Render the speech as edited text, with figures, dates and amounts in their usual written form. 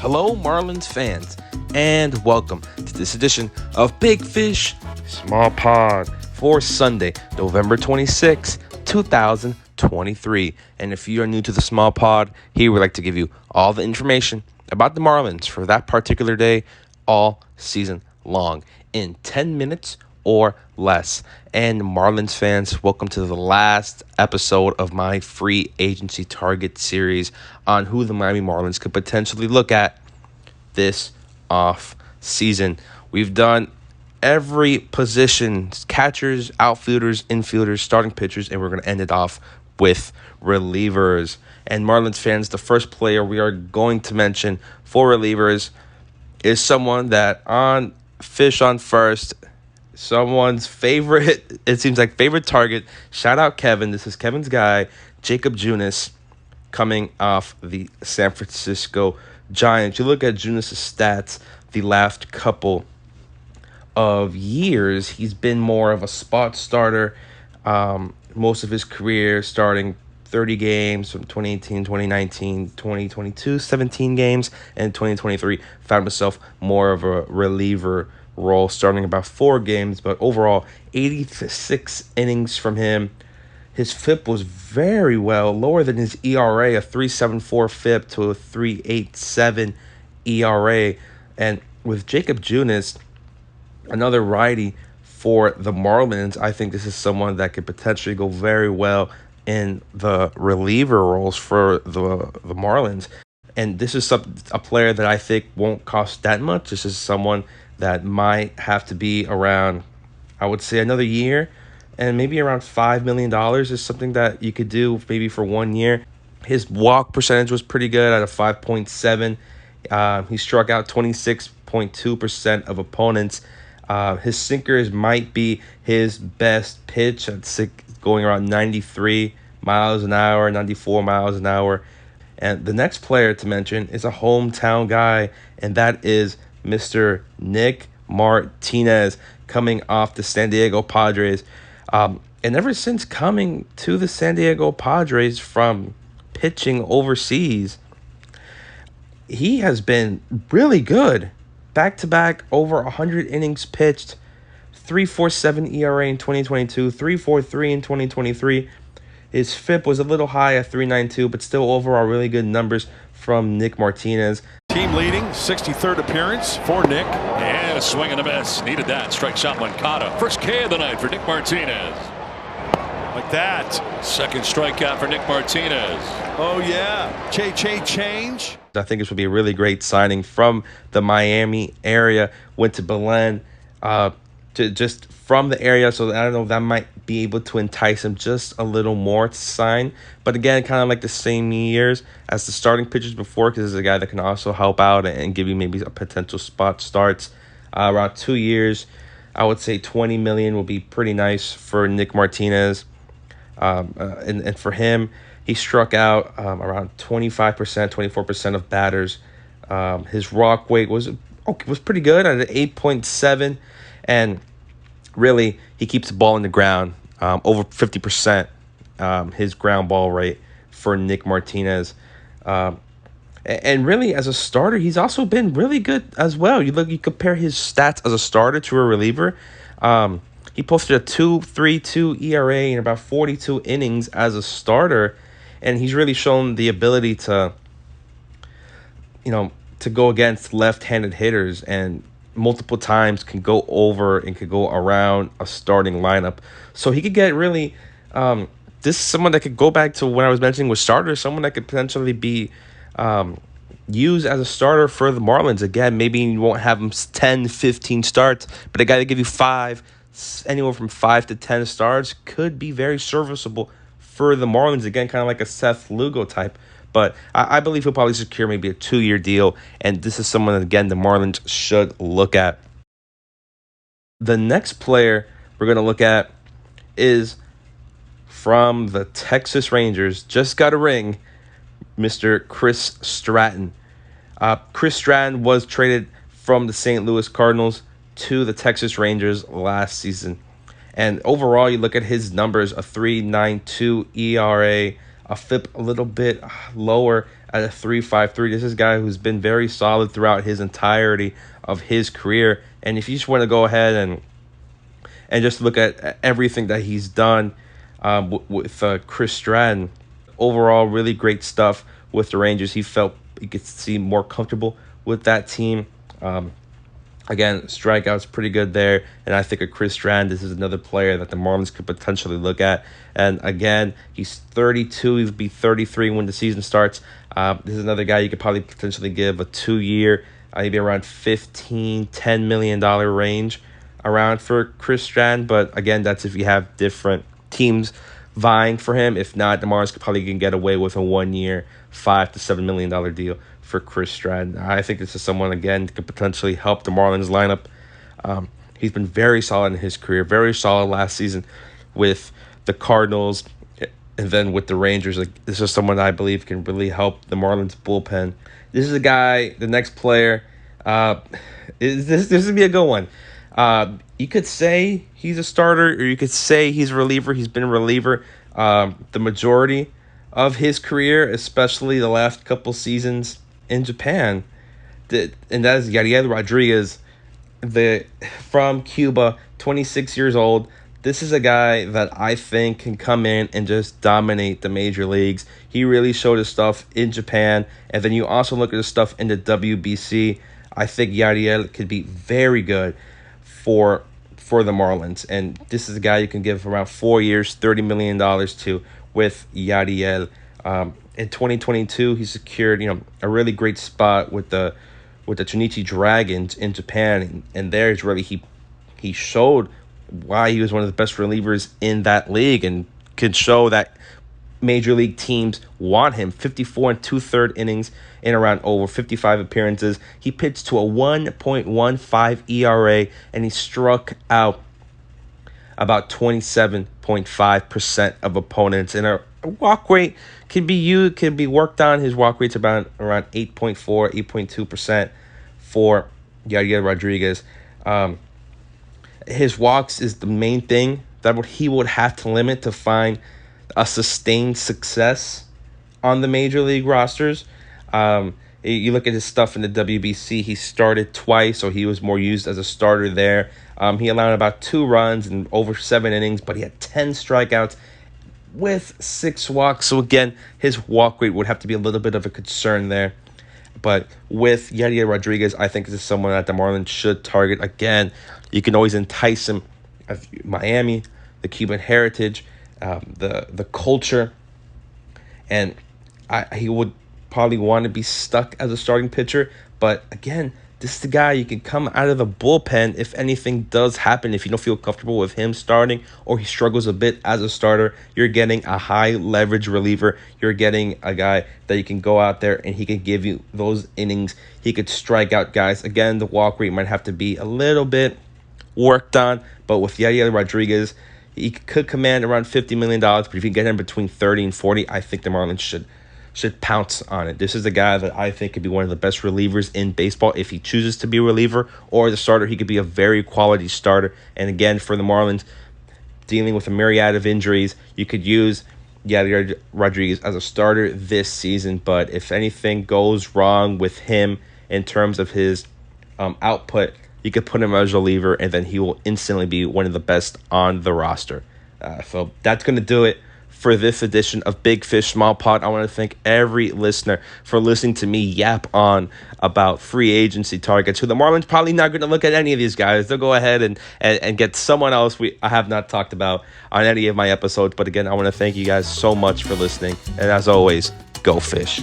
Hello, Marlins fans, and welcome to this edition of Big Fish, Small Pod for Sunday, November 26, 2023. And if you are new to the Small Pod, here we'd like to give you all the information about the Marlins for that particular day all season long in 10 minutes or less. And Marlins fans, welcome to the last episode of my free agency target series on who the Miami Marlins could potentially look at this off season. We've done every position: catchers, outfielders, infielders, starting pitchers, and we're going to end it off with relievers. And Marlins fans, the first player we are going to mention for relievers is someone that on Fish on First, someone's favorite, it seems like favorite target. Shout out Kevin. This is Kevin's guy, Jakob Junis, coming off the San Francisco Giants. You look at Junis' stats the last couple of years, he's been more of a spot starter. Most of his career starting 30 games from 2018, 2019, 2022, 17 games, and 2023 found himself more of a reliever role, starting about 4 games, but overall 86 innings from him. His FIP was very well, lower than his ERA, a 3.74 FIP to a 3.87 ERA. And with Jakob Junis, another righty for the Marlins, I think this is someone that could potentially go very well in the reliever roles for the Marlins. And this is a player that I think won't cost that much. This is someone that might have to be around, I would say, another year, and maybe around $5 million is something that you could do maybe for 1 year. His walk percentage was pretty good at a 5.7. He struck out 26.2% of opponents. His sinkers might be his best pitch at going around 93 miles an hour, 94 miles an hour. And the next player to mention is a hometown guy, and that is Mr. Nick Martinez, coming off the San Diego Padres. And ever since coming to the San Diego Padres from pitching overseas, he has been really good. Back-to-back over 100 innings pitched, 3.47 ERA in 2022, 3.43 in 2023. His FIP was a little high at 3.92, but still overall really good numbers from Nick Martinez. Team leading, 63rd appearance for Nick. And a swing and a miss. Needed that. Strike shot Moncada. First K of the night for Nick Martinez. Like that. Second strikeout for Nick Martinez. Oh, yeah. Change. I think this would be a really great signing from the Miami area. Went to Belen just from the area, so I don't know if that might be able to entice him just a little more to sign. But again, kind of like the same years as the starting pitchers before, because this is a guy that can also help out and give you maybe a potential spot starts. Around 2 years, I would say $20 million will be pretty nice for Nick Martinez. And for him, he struck out around 25%, 24% of batters. His walk weight was pretty good at an 8.7, and really he keeps the ball in the ground over 50%. His ground ball rate for Nick Martinez, and really as a starter, he's also been really good as well. You compare his stats as a starter to a reliever. He posted a 2.32 ERA in about 42 innings as a starter, and he's really shown the ability to go against left-handed hitters, and multiple times can go over and could go around a starting lineup. So he could get really this is someone that could go back to when I was mentioning with starters, someone that could potentially be used as a starter for the Marlins. Again, maybe you won't have him 10, 15 starts, but a guy that give you anywhere from 5 to 10 starts could be very serviceable for the Marlins. Again, kind of like a Seth Lugo type. But I believe he'll probably secure maybe a 2-year deal, and this is someone that, again, the Marlins should look at. The next player we're going to look at is from the Texas Rangers. Just got a ring, Mr. Chris Stratton. Chris Stratton was traded from the St. Louis Cardinals to the Texas Rangers last season. And overall, you look at his numbers, a 3.92 ERA, a FIP a little bit lower at a 3.53. This is a guy who's been very solid throughout his entirety of his career. And if you just want to go ahead and just look at everything that he's done with Chris Stratton, overall really great stuff with the Rangers. He felt he could seem more comfortable with that team. Again, strikeouts pretty good there. And I think of Chris Stratton, this is another player that the Marlins could potentially look at. And again, he's 32. He'll be 33 when the season starts. This is another guy you could probably potentially give a 2-year, maybe around $10 million range around for Chris Stratton. But again, that's if you have different teams vying for him. If not, the Marlins could probably get away with a 1-year, $5 to $7 million deal for Chris Stratton. I think this is someone, again, that could potentially help the Marlins lineup. He's been very solid in his career, very solid last season with the Cardinals and then with the Rangers. Like, this is someone I believe can really help the Marlins bullpen. This is a guy, the next player, this would be a good one. You could say he's a starter or you could say he's a reliever. He's been a reliever the majority of his career, especially the last couple seasons in Japan. And that is Yariel Rodríguez, from Cuba, 26 years old. This is a guy that I think can come in and just dominate the major leagues. He really showed his stuff in Japan. And then you also look at his stuff in the WBC. I think Yariel could be very good for the Marlins. And this is a guy you can give around 4 years, $30 million to with Yariel. In 2022, he secured a really great spot with the Chunichi Dragons in Japan, and there's really he showed why he was one of the best relievers in that league and could show that major league teams want him. 54 and 2/3 innings in around over 55 appearances. He pitched to a 1.15 ERA, and he struck out about 27.5% of opponents. And a walk rate can be worked on. His walk rate's about around 8.4, 8.2% for Yariel Rodríguez. His walks is the main thing that he would have to limit to find a sustained success on the major league rosters. You look at his stuff in the WBC, he started twice, so he was more used as a starter there. He allowed about 2 runs in over 7 innings, but he had 10 strikeouts with 6 walks. So again, his walk rate would have to be a little bit of a concern there. But with Yadier Rodríguez, I think this is someone that the Marlins should target. Again, you can always entice him. Miami, the Cuban heritage, the culture, and he would probably want to be stuck as a starting pitcher. But again, this is the guy you can come out of the bullpen if anything does happen. If you don't feel comfortable with him starting or he struggles a bit as a starter, you're getting a high leverage reliever. You're getting a guy that you can go out there and he can give you those innings. He could strike out guys. Again, the walk rate might have to be a little bit worked on, but with Yadier Rodríguez, he could command around $50 million. But if you get him between 30 and 40, I think the Marlins should pounce on it. This is a guy that I think could be one of the best relievers in baseball if he chooses to be a reliever or the starter. He could be a very quality starter. And again, for the Marlins, dealing with a myriad of injuries, you could use Yadier Rodríguez as a starter this season. But if anything goes wrong with him in terms of his output, you could put him as a reliever, and then he will instantly be one of the best on the roster. So that's going to do it for this edition of Big Fish, Small Pod. I want to thank every listener for listening to me yap on about free agency targets, who the Marlins probably not going to look at any of these guys. They'll go ahead and get someone else I have not talked about on any of my episodes. But again, I want to thank you guys so much for listening. And as always, go Fish.